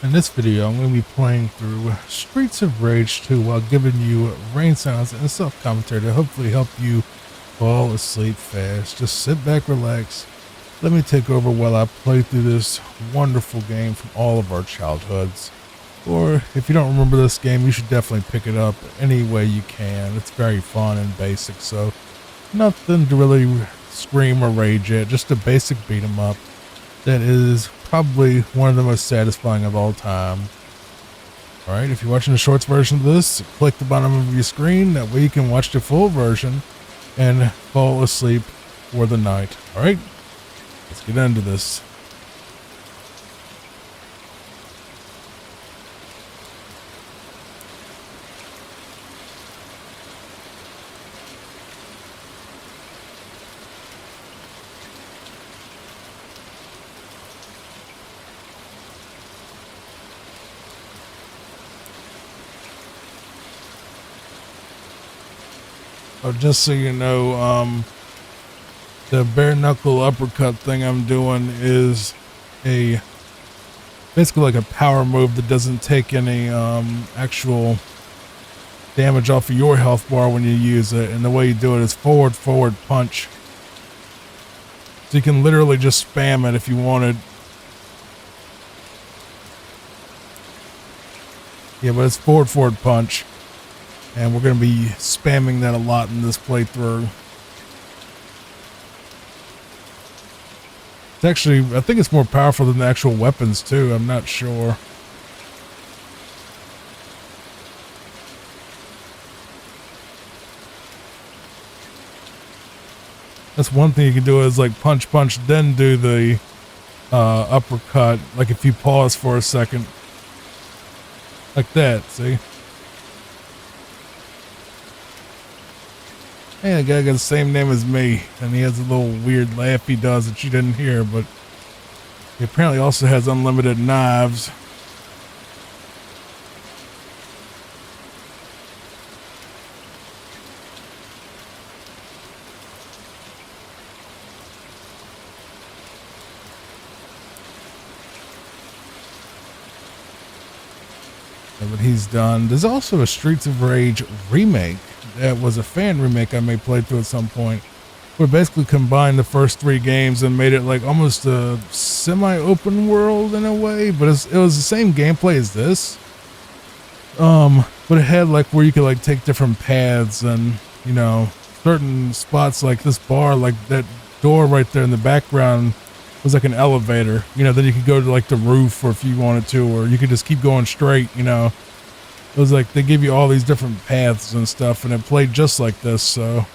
In this video, I'm going to be playing through Streets of Rage 2 while giving you rain sounds and self-commentary to hopefully help you fall asleep fast. Just sit back, relax. Let me take over while I play through this wonderful game from all of our childhoods. Or if you don't remember this game, you should definitely pick it up any way you can. It's very fun and basic, so nothing to really scream or rage at. Just a basic beat 'em up that is probably one of the most satisfying of all time. Alright, if you're watching the shorts version of this, click the bottom of your screen. That way you can watch the full version and fall asleep for the night. Alright, let's get into this. Oh, just so you know, the bare knuckle uppercut thing I'm doing is a basically like a power move that doesn't take any actual damage off of your health bar when you use it, and the way you do it is forward punch. So you can literally just spam it if you wanted. Yeah, but it's forward punch. And we're going to be spamming that a lot in this playthrough. It's actually, I think it's more powerful than the actual weapons too. I'm not sure. That's one thing you can do is like punch, then do the uppercut. Like if you pause for a second. Like that, see? Hey, the guy got the same name as me, and he has a little weird laugh he does that you didn't hear, but he apparently also has unlimited knives. Yeah, but he's done. There's also a Streets of Rage remake. That was a fan remake I may play through at some point. We basically combined the first three games and made it like almost a semi-open world in a way, but it was the same gameplay as this. But it had like where you could like take different paths and, you know, certain spots like this bar, like that door right there in the background was like an elevator, you know, then you could go to like the roof or if you wanted to, or you could just keep going straight, you know. It was like they give you all these different paths and stuff, and it played just like this. So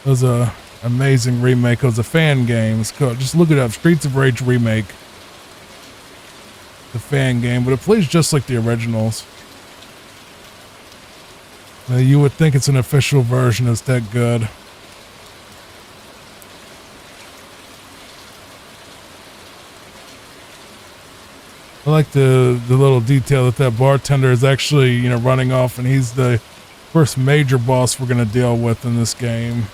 it was a amazing remake. It was a fan game. It's called, just look it up, Streets of Rage remake, the fan game, but it plays just like the originals. You would think it's an official version. It's that good. I like the little detail that bartender is actually, you know, running off, and he's the first major boss we're going to deal with in this game.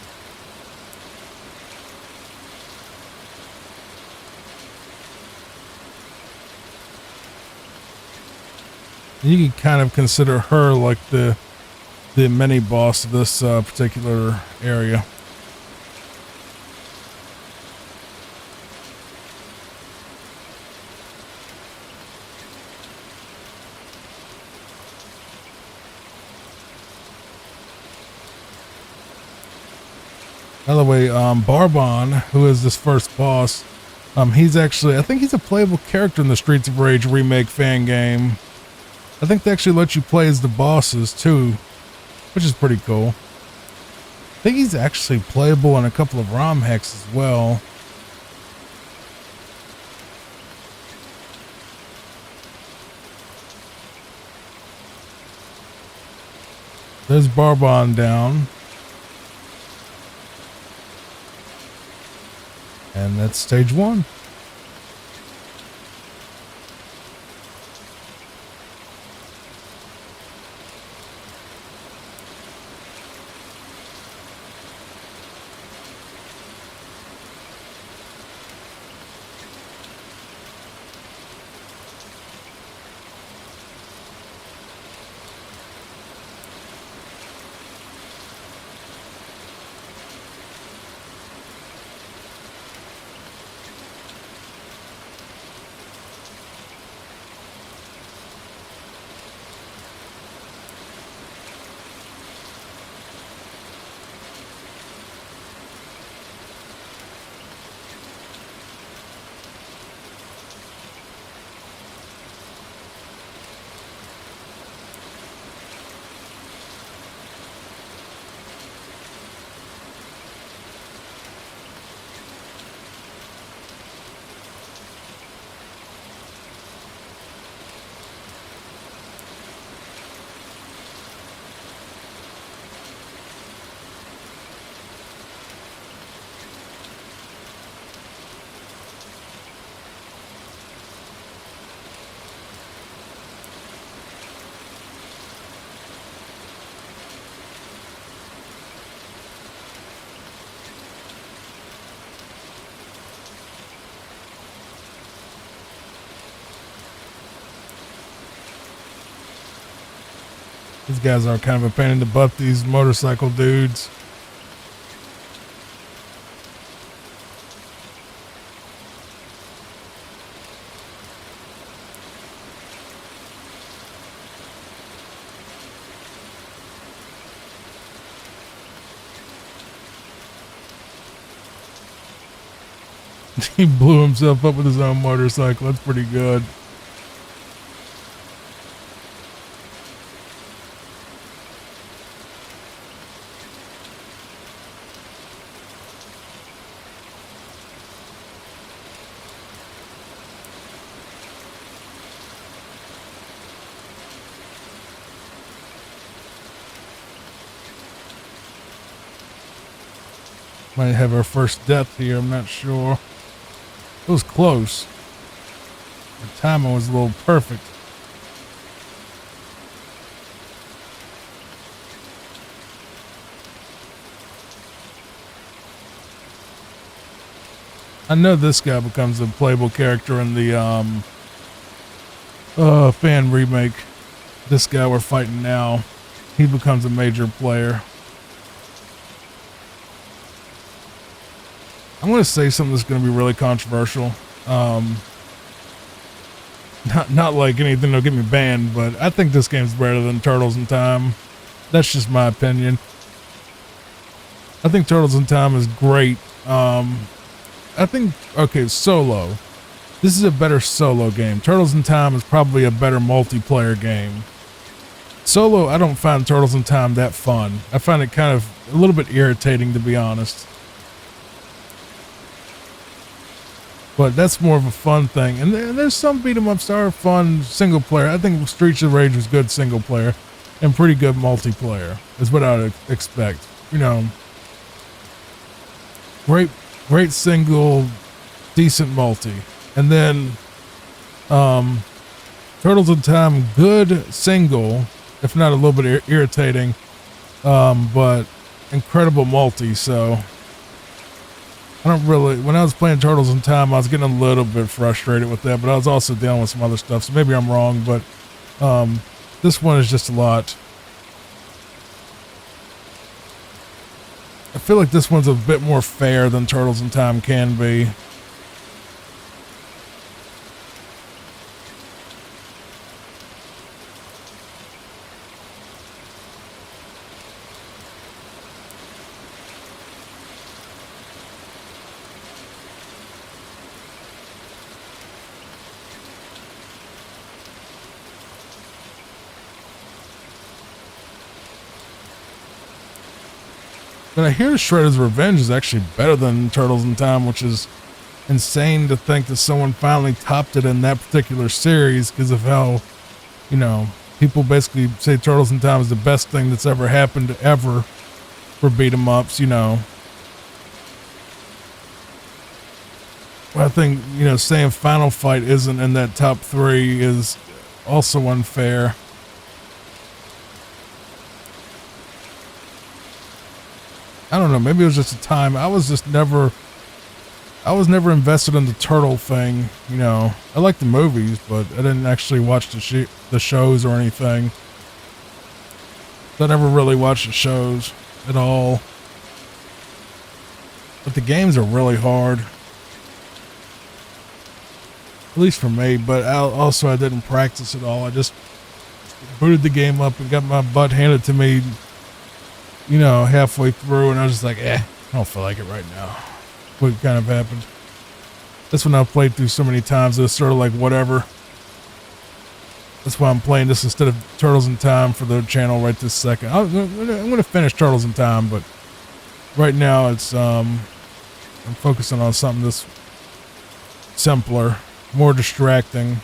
You can kind of consider her like the mini boss of this particular area. By the way, Barbon, who is this first boss, he's actually, I think he's a playable character in the Streets of Rage remake fan game. I think they actually let you play as the bosses too, which is pretty cool. I think he's actually playable in a couple of ROM hacks as well. There's Barbon down. And that's stage one. These guys are kind of a pain in the butt, these motorcycle dudes. He blew himself up with his own motorcycle. That's pretty good. Might have our first death here. I'm not sure. It was close. The timing was a little perfect. I know this guy becomes a playable character in the fan remake. This guy we're fighting now, he becomes a major player. I'm going to say something that's going to be really controversial. Not like anything that'll get me banned, but I think this game's better than Turtles in Time. That's just my opinion. I think Turtles in Time is great. I think, okay, solo. This is a better solo game. Turtles in Time is probably a better multiplayer game. Solo, I don't find Turtles in Time that fun. I find it kind of a little bit irritating, to be honest. But that's more of a fun thing. And there's some beat 'em ups that are fun single player. I think Streets of Rage was good single player and pretty good multiplayer is what I would expect. You know, great single, decent multi. And then Turtles in Time, good single, if not a little bit irritating, but incredible multi. So I don't really, when I was playing Turtles in Time, I was getting a little bit frustrated with that, but I was also dealing with some other stuff, so maybe I'm wrong, but this one is just a lot. I feel like this one's a bit more fair than Turtles in Time can be. But I hear Shredder's Revenge is actually better than Turtles in Time, which is insane to think that someone finally topped it in that particular series because of how, you know, people basically say Turtles in Time is the best thing that's ever happened ever for beat 'em ups, you know. I think, you know, saying Final Fight isn't in that top 3 is also unfair. I don't know. Maybe it was just a time. I was never invested in the turtle thing. You know, I like the movies, but I didn't actually watch the shows or anything. So I never really watched the shows at all. But the games are really hard. At least for me, but I didn't practice at all. I just booted the game up and got my butt handed to me, you know, halfway through, and I was just like, I don't feel like it right now. What kind of happened. That's when I've played through so many times that it's sort of like whatever. That's why I'm playing this instead of Turtles in Time for the channel right this second. I'm going to finish Turtles in Time, but right now it's, I'm focusing on something that's simpler, more distracting.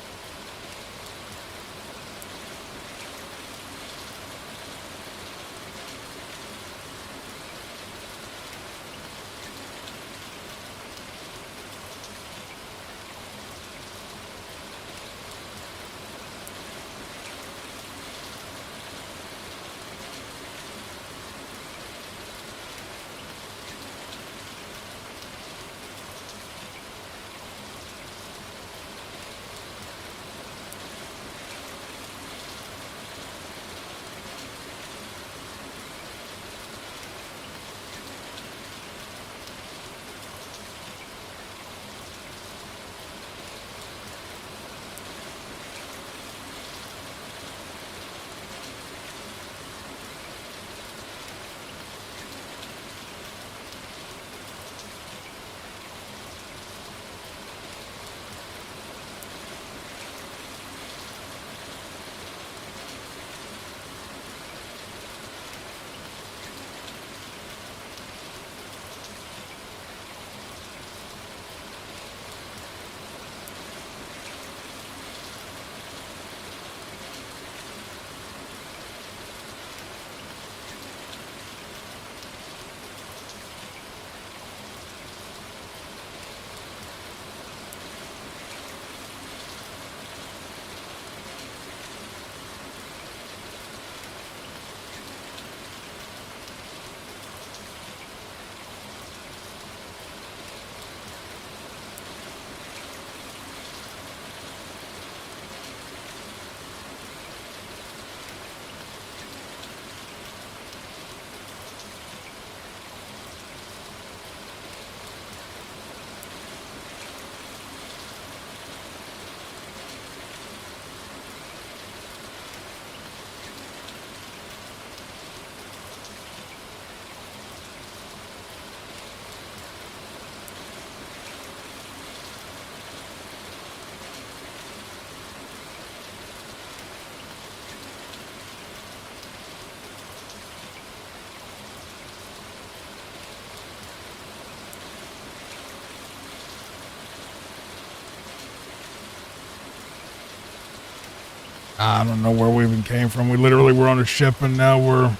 I don't know where we even came from. We literally were on a ship and now we're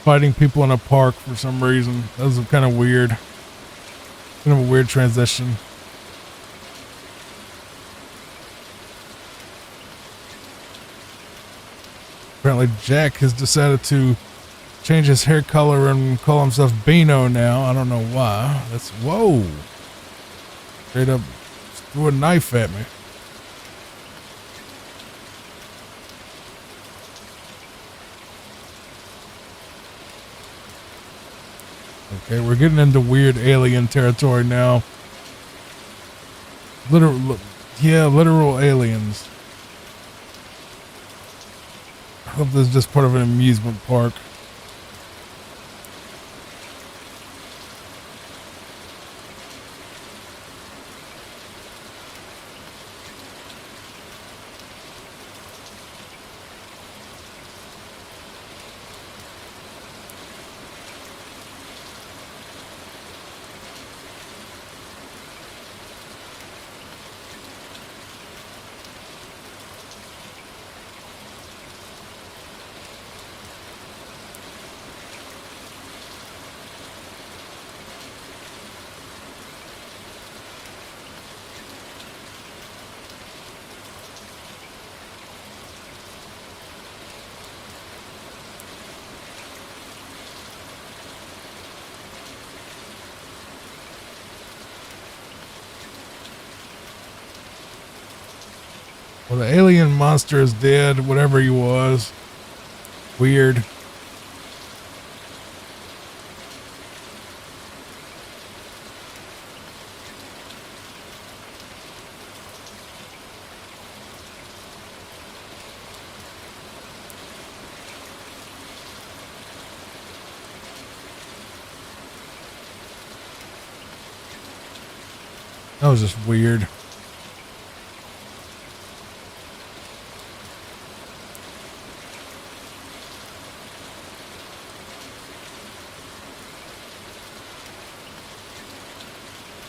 fighting people in a park for some reason. That was kind of weird. Kind of a weird transition. Apparently Jack has decided to change his hair color and call himself Beano now. I don't know why. That's, whoa. Straight up threw a knife at me. Okay, we're getting into weird alien territory now. Literal aliens. I hope this is just part of an amusement park. Well, the alien monster is dead, whatever he was. Weird. That was just weird.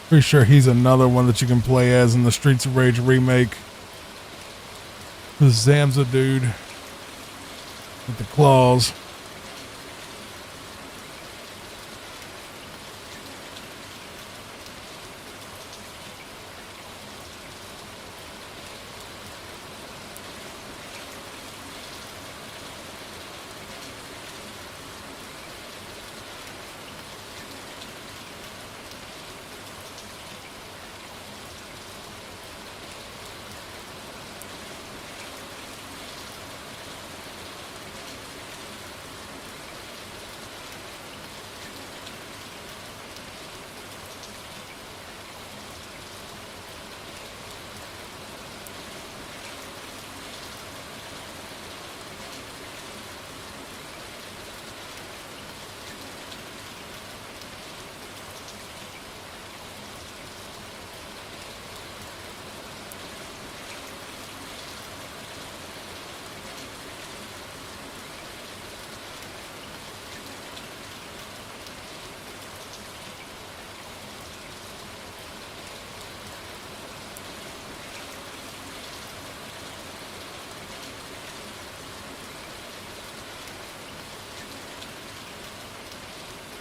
Pretty sure he's another one that you can play as in the Streets of Rage remake. The Zamza dude with the claws.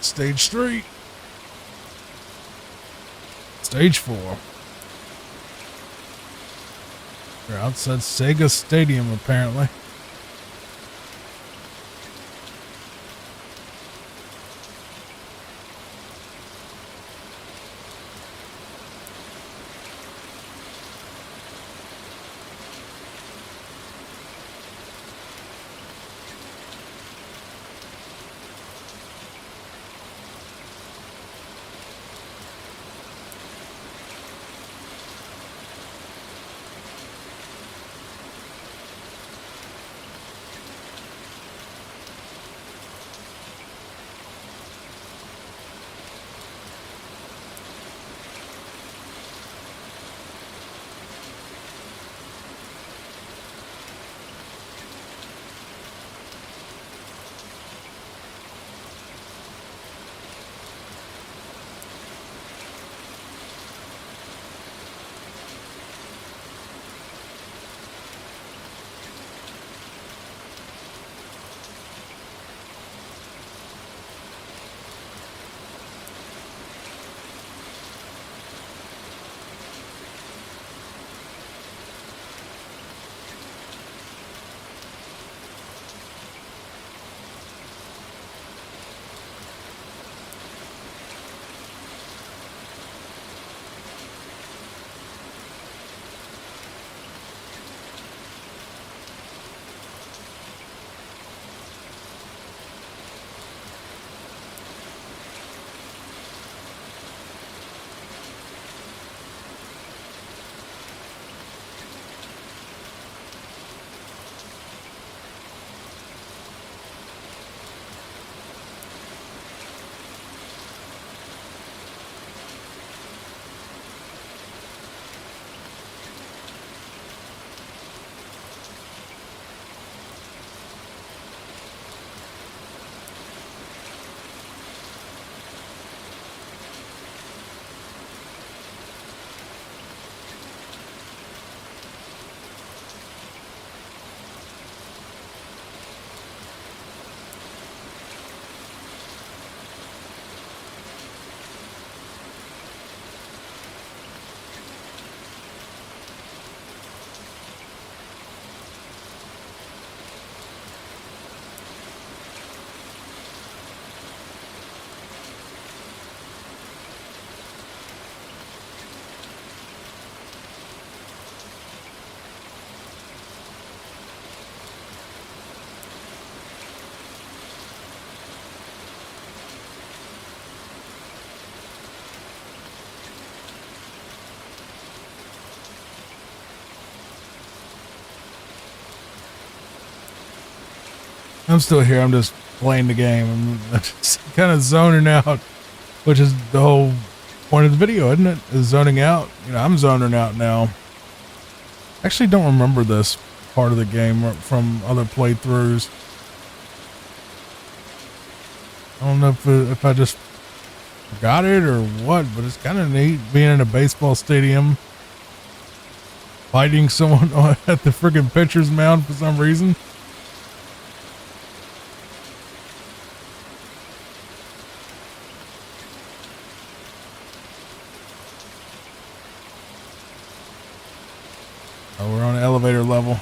Stage 3. Stage 4. We're outside Sega Stadium, apparently. I'm still here. I'm just playing the game. I'm just kind of zoning out, which is the whole point of the video, isn't it? Is zoning out. You know, I'm zoning out now. Actually, don't remember this part of the game from other playthroughs. I don't know if I just forgot it or what, but it's kind of neat being in a baseball stadium, fighting someone at the freaking pitcher's mound for some reason. Oh, we're on elevator level.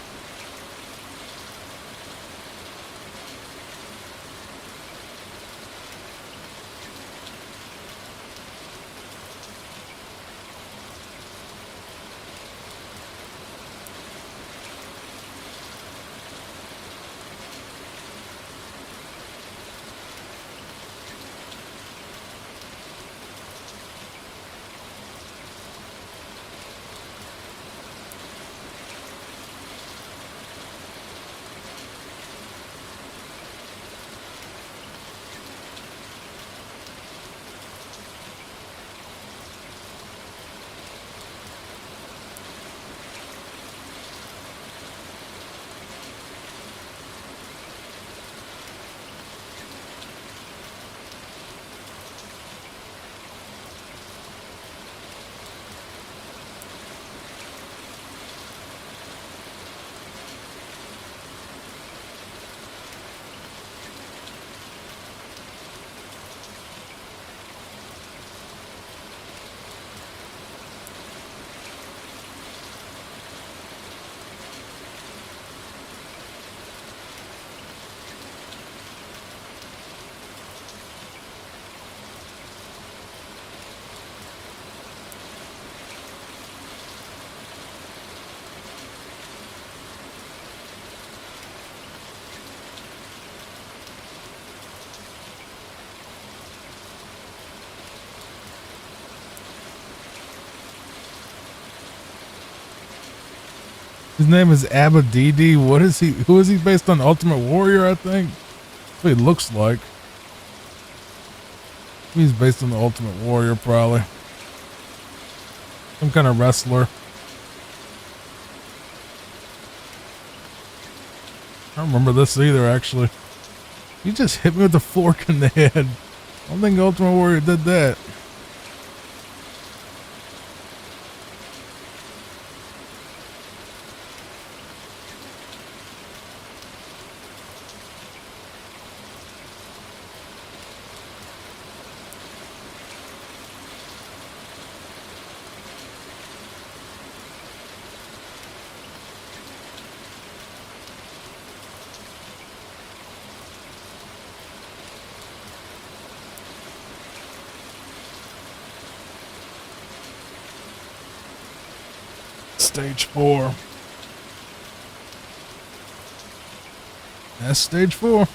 His name is Abadidi. What is he? Who is he based on? Ultimate Warrior, I think. That's what he looks like. He's based on the Ultimate Warrior, probably. Some kind of wrestler. I don't remember this either, actually. You just hit me with a fork in the head. I don't think Ultimate Warrior did that. Stage 4. That's stage 4.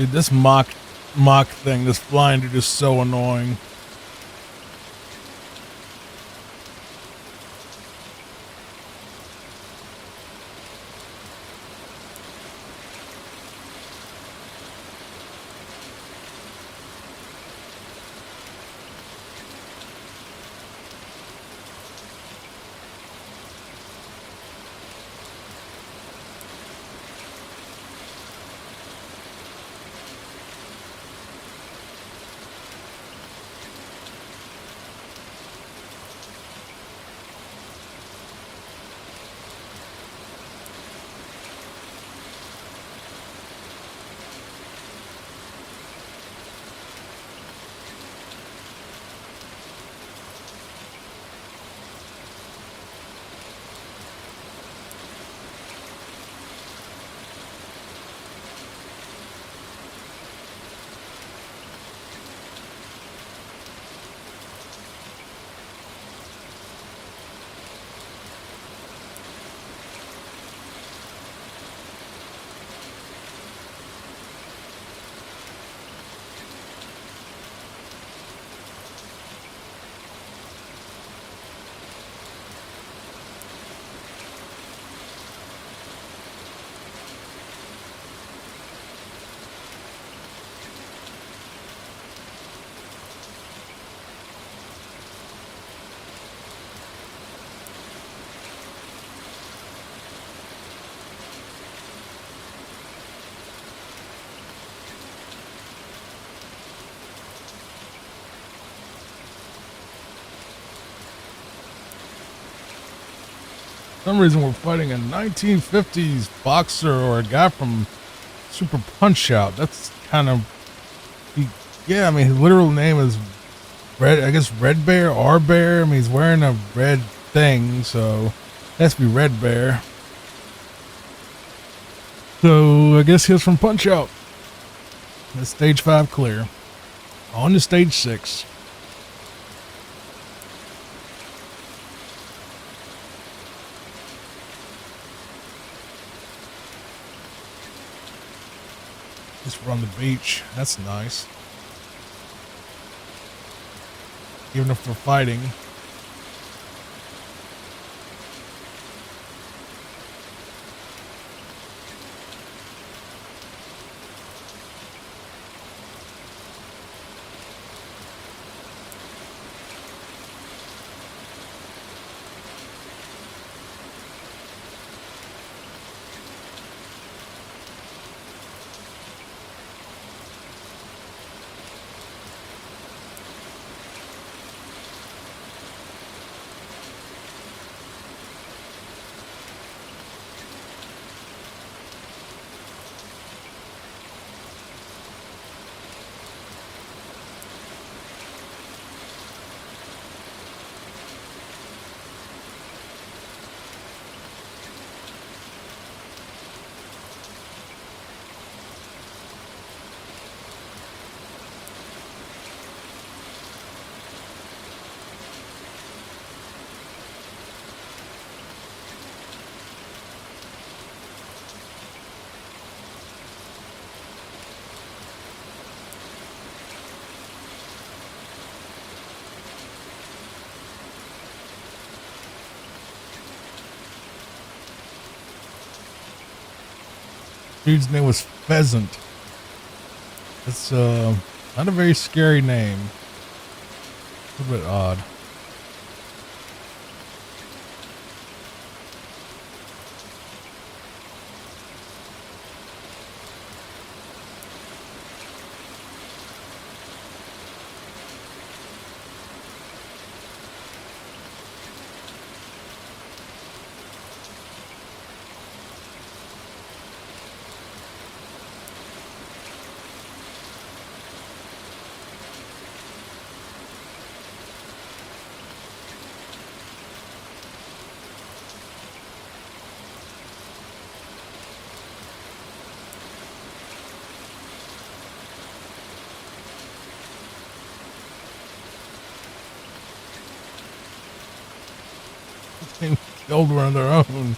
Dude, this mock thing, this flying dude is so annoying. For some reason we're fighting a 1950s boxer or a guy from Super Punch Out. That's kind of, yeah, I mean, his literal name is Red, I guess Red Bear, R Bear. I mean, he's wearing a red thing, so it has to be Red Bear. So I guess he's from Punch Out. That's stage 5 clear. On to stage 6. Just we're on the beach. That's nice. Even if we're fighting. Dude's name was Pheasant. It's not a very scary name. A little bit odd. They killed one of their own.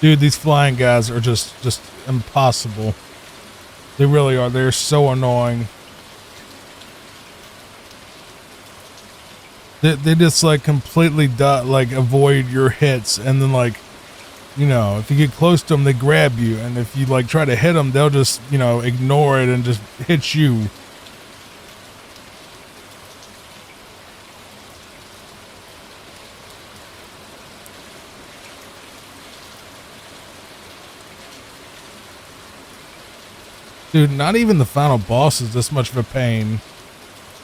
Dude, these flying guys are just impossible. They really are. They're so annoying. They just like completely like avoid your hits, and then like, you know, if you get close to them, they grab you, and if you like try to hit them, they'll just, you know, ignore it and just hit you. Dude, not even the final boss is this much of a pain.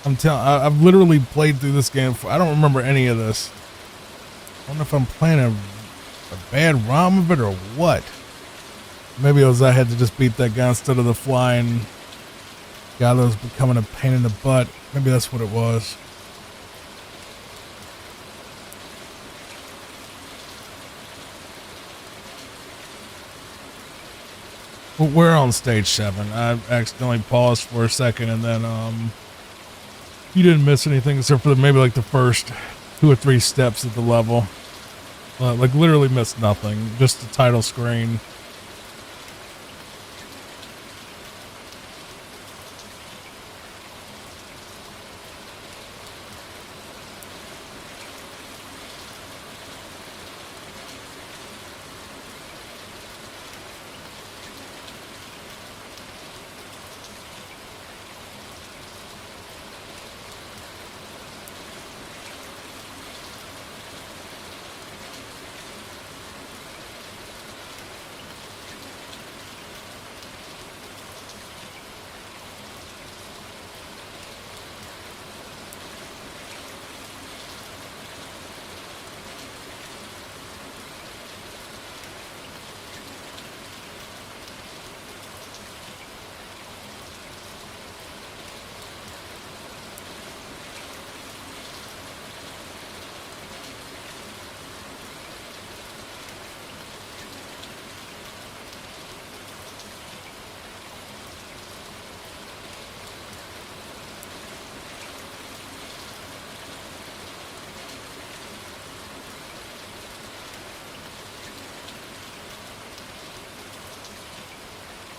I've literally played through this game. I don't remember any of this. I don't know if I'm playing a bad ROM of it or what. Maybe it was I had to just beat that guy instead of the flying guy that was becoming a pain in the butt. Maybe that's what it was. Well, we're on stage 7. I accidentally paused for a second, and then you didn't miss anything except for maybe like the first 2 or 3 steps of the level. Like literally missed nothing, just the title screen.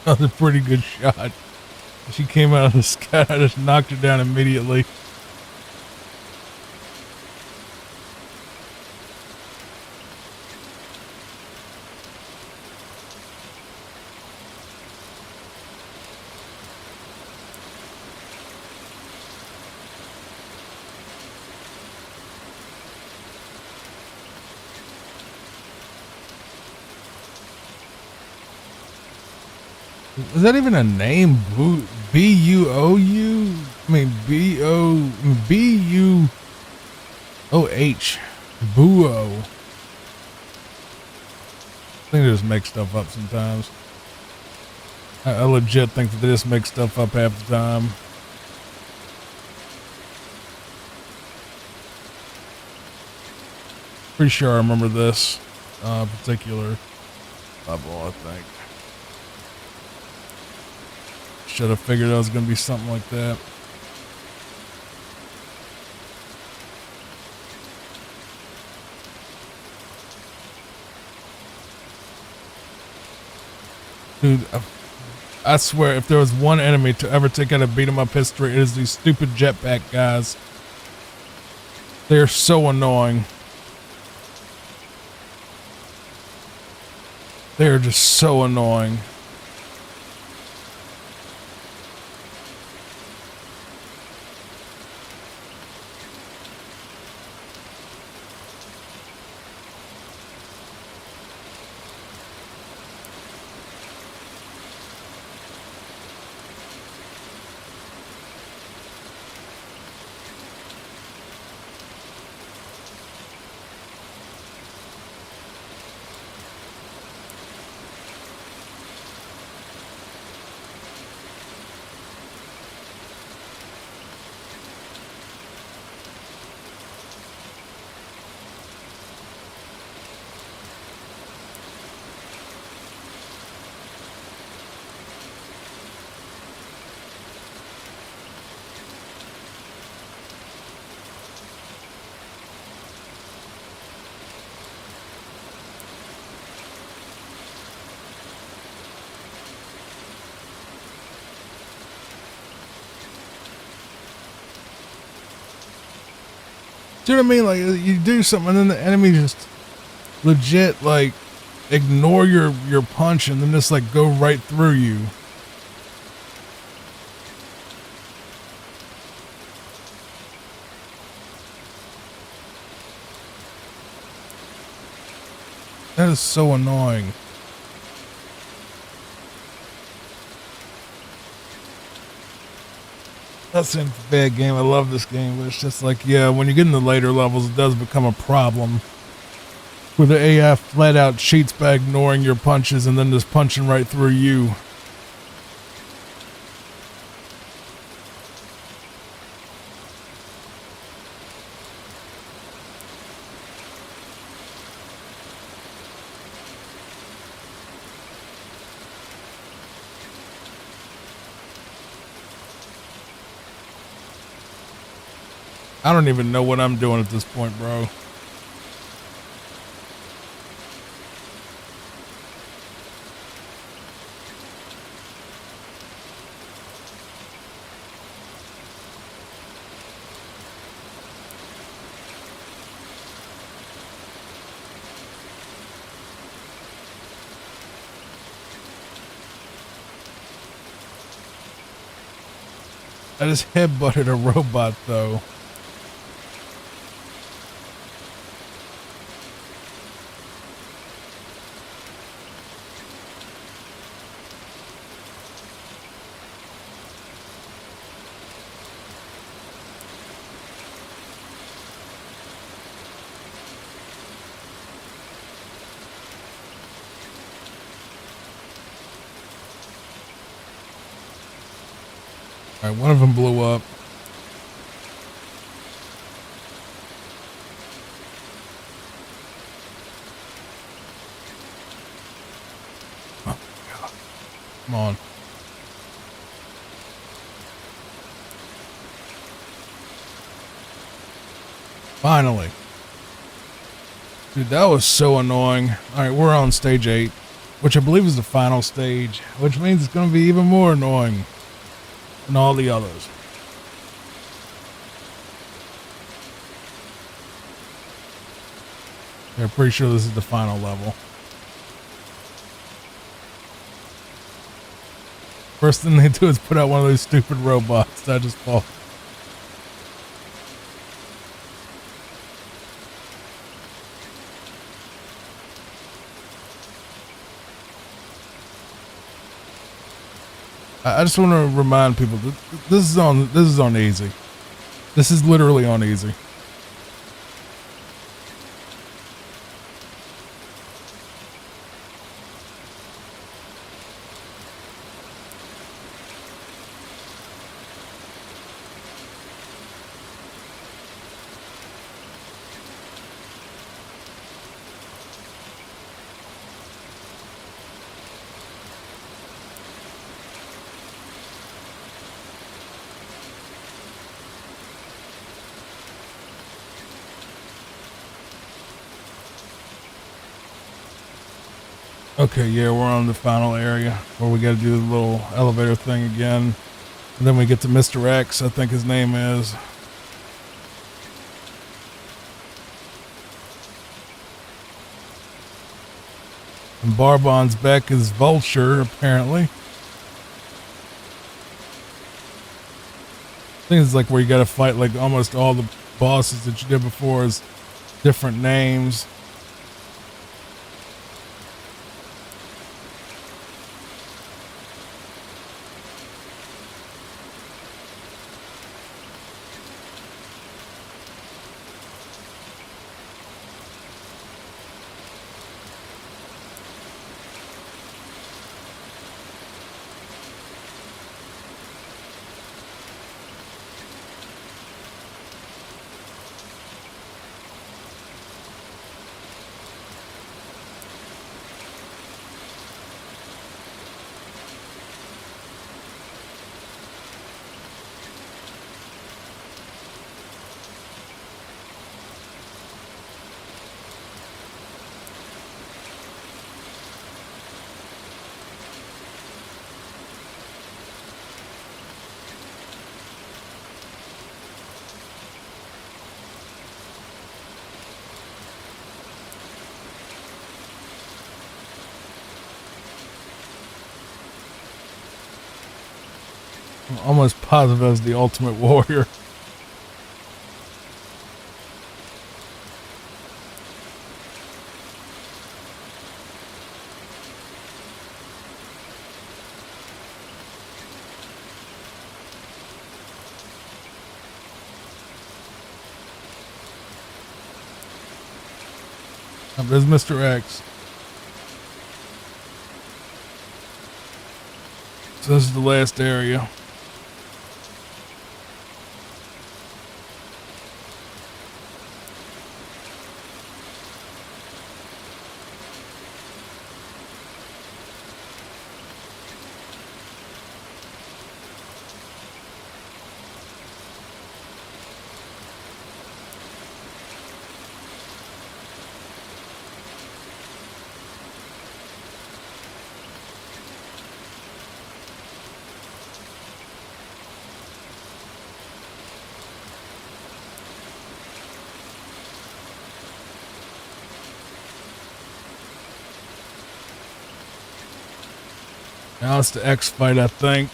That was a pretty good shot. She came out of the sky. I just knocked her down immediately. Is that even a name? B-U-O-U? I mean, B-U-O-H. Buo. I think they just make stuff up sometimes. I legit think that they just make stuff up half the time. Pretty sure I remember this particular level, I think. Should have figured it was going to be something like that. Dude, I swear, if there was one enemy to ever take out a beat 'em up history, it is these stupid jetpack guys. They're so annoying. They're just so annoying. Do you know what I mean? Like you do something and then the enemy just legit like ignore your punch and then just like go right through you. That is so annoying. That's a bad game. I love this game, but it's just like, yeah, when you get in the later levels, it does become a problem. Where the AI flat out cheats by ignoring your punches and then just punching right through you. I don't even know what I'm doing at this point, bro. I just headbutted a robot, though. Alright, one of them blew up. Oh, God. Come on. Finally. Dude, that was so annoying. Alright, we're on stage 8, which I believe is the final stage, which means it's going to be even more annoying than all the others. Yeah, pretty sure this is the final level. First thing they do is put out one of those stupid robots that just fall. I just want to remind people that this is on easy. This is literally on easy. Okay, yeah, we're on the final area where we got to do the little elevator thing again. And then we get to Mr. X, I think his name is. And Barbon's back as Vulture, apparently. I think it's like where you got to fight like almost all the bosses that you did before as different names. I'm almost positive as the Ultimate Warrior. There's Mr. X. So this is the last area. Now it's the X fight, I think.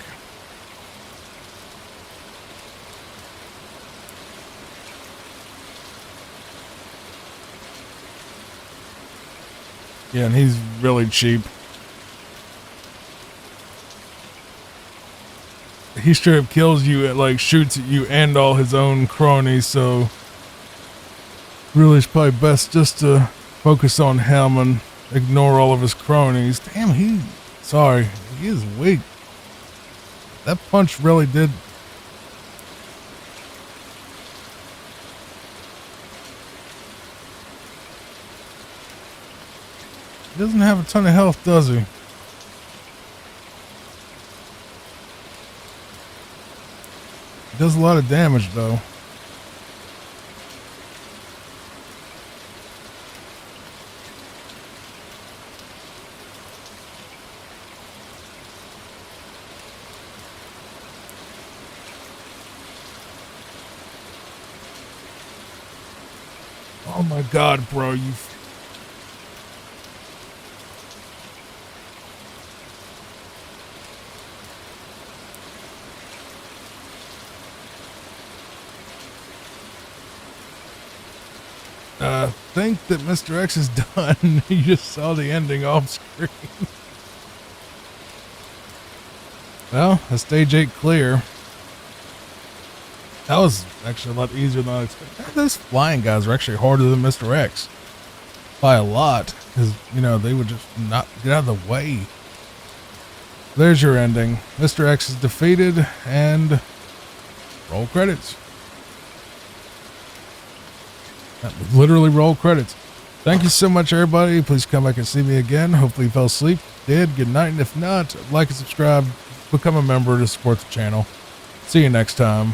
Yeah, and he's really cheap. He straight up kills you, at like shoots at you and all his own cronies, so really it's probably best just to focus on him and ignore all of his cronies. Damn, sorry, he is weak. That punch really did. He doesn't have a ton of health, does he? He does a lot of damage, though. Oh my god, bro, you... I think that Mr. X is done. You just saw the ending off screen. Well, that's stage 8 clear. That was actually a lot easier than I expected. Those flying guys are actually harder than Mr. X. By a lot. Because, you know, they would just not get out of the way. There's your ending. Mr. X is defeated, and roll credits. Literally roll credits. Thank you so much, everybody. Please come back and see me again. Hopefully you fell asleep. Did. Good night. And if not, like and subscribe. Become a member to support the channel. See you next time.